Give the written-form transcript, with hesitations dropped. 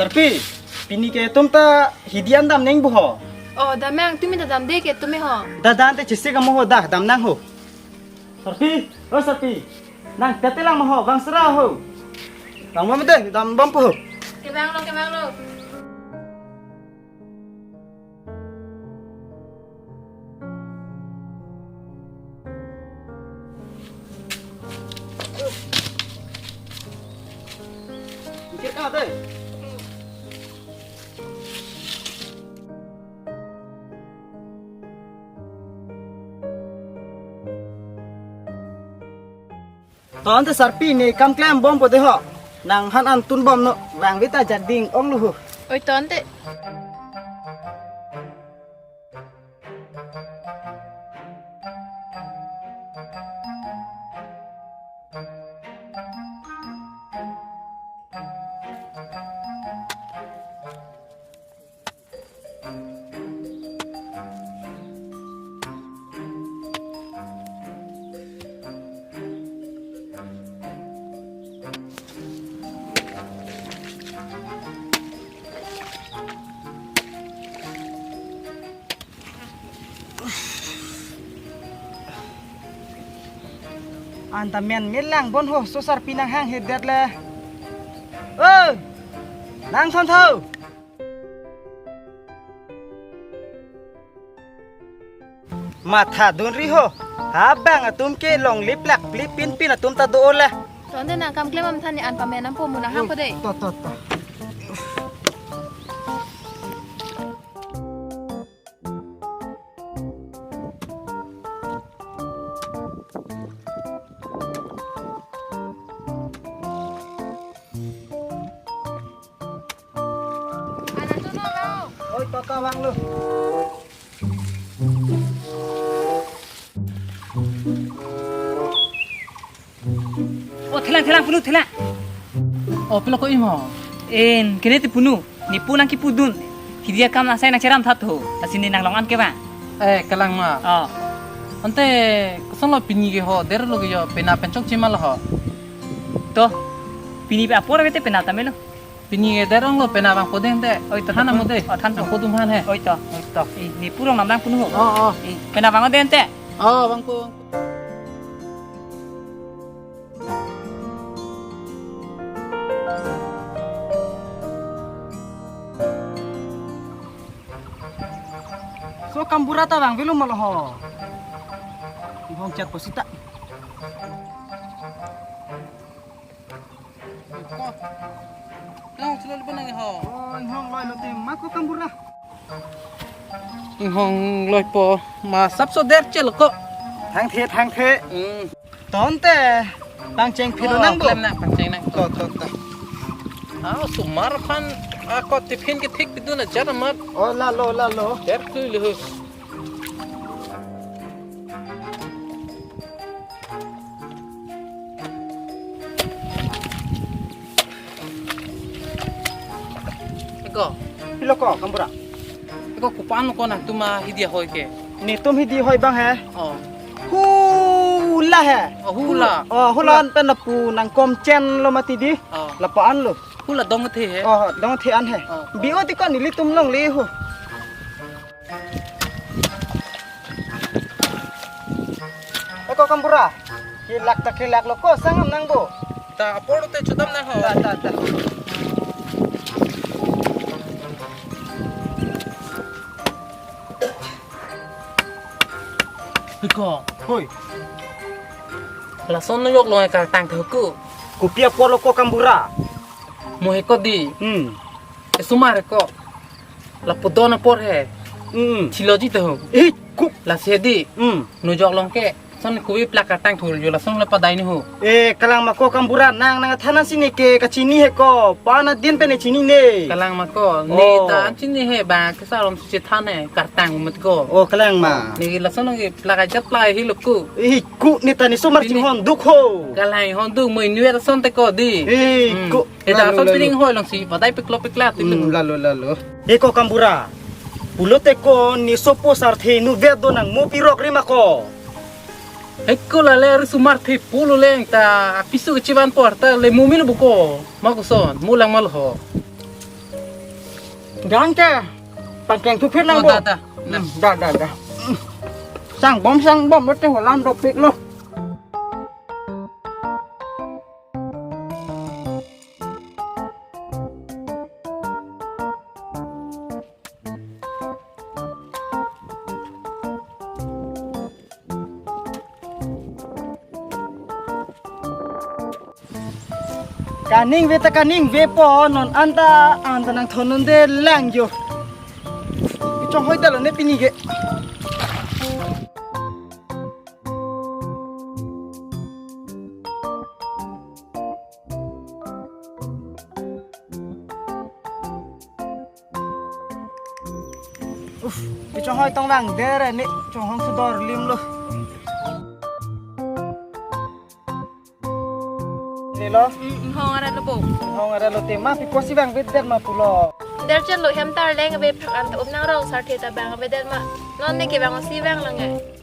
Sarpi, pini ke tum ta hidian dam neng bu ho. Oh, damang tumi da dam de ke tumi ho. Dadan te chisse ka mo ho dah dam nang ho. Sarpi, oh Sarpi. Nang tete lang mo ho, bang sera ho. Bang mo de, dam bam po ho. Ke bang lo. Mikir ka de. Tón te Sarpi ni kam klem bom po de ho. Nang han an tun bom no, wang vita jading ong lu ho. Oi tonte. Anta men milang bon ho so Sarpi nang hang hedet le. Ơ, nang son thâu. Matha don ri ho. Ha bang atum ke long lip lak lip pin pin atum ta do le. Tonte na kam klem am thani an pamenam po muna hang po de. To. Ôi to vang luôn. Oh, telang punu telang. Oh, pelo ko imo. Kene te punu. Ni punang ki pudun. Hidia kam na sai na ceram thatho. Asini nang longan ke ba? Kalang ma. Oh. Ante kuson lo pini ke ho, der lo ke yo pena pencok cimal ho. To. Pini pe apor vete penata melo. Pini ke derong lo pena bang podeng te. Oi to. Hana mo de. Oh, than to. Podum han he. Oi to. Ni purong nam nang punu ho. Oh. Pena bang den te. Oh, bang ko. So kambura ta bang belum malo ho. Hong chat posita. Lang selalu benang ho. Oh, hong loi lo te mako kambura. Hong loi po ma sap so der chel ko. Thang the. Ton te bang cheng philo nang bo. Klem na panceng nang. To. Sumar pan ako tipin ke thik biduna jar mat. Oh la lo. Der ku lu. Eko, Pilo ko kambura. kupan ko na tuma hidia hoy ke. Ni tum hidi hoi bang he. Oh, Hula he. hula. Oh, hulan pen pu nang kom chen lo mati di. Oh, Lapaan lo. hula dong the he. Oh, dong thi an he. Oh. Bio ti kon ni tum long le ho. Eko kambura. Kilak lo ko sangam nang bo. Ta apor te chudam na ho. Ta. Eko, Hoi. la son no yok lo ka tang the ku. Ku pia polo ko kambura. Mo he ko di. E sumar ko. La podona por he. Chiloji te ho. Ku. La se di. No jok long ke. Son ku wi plak ka tang thul yo la son la padai ni ho. Kalang mako kambura nang thanan sini ke kachini he ko. Pana din pe ne chini ne. Kalang ma ko ni ta chin ni he ba ka sa rom si than he ka tang mat ko. Oh, kalang ma. Ni la son ngi plak ka jat plai hi lo ku. Ku ni tani sumar ching hon duk ho. Kalai hon du mo ni la son te ko di. Ku. Eta son pining hoi long si padai pe klop pe klat ti. Lalo. Eko kambura. Pulote ko ni sopo sarthe nu vedo nang mo pirok rima ko. Eko la le sumar the pulo leng ta pisu ke ciban porta le mumil buko. Ma ko son mulang mal ho. Gang ke. Pakai tupir nang Oh, bo. dah. Dah. Sang bom lo teh holam dopik lo. Kaning ve po non anta nang thonun de lang jo. Trong hoi ta lo ne pini ge. Trong hoi tong lang de re ni trong hong su dor lim lo. Lo Hong ara lo bo. hong ada lo tema pi kosi bang beden ma pulo. Der chen lo hem tar leng be phak an ta up nang rong sar the ta bang be den ma. Non ne ke bang si bang lang ngai.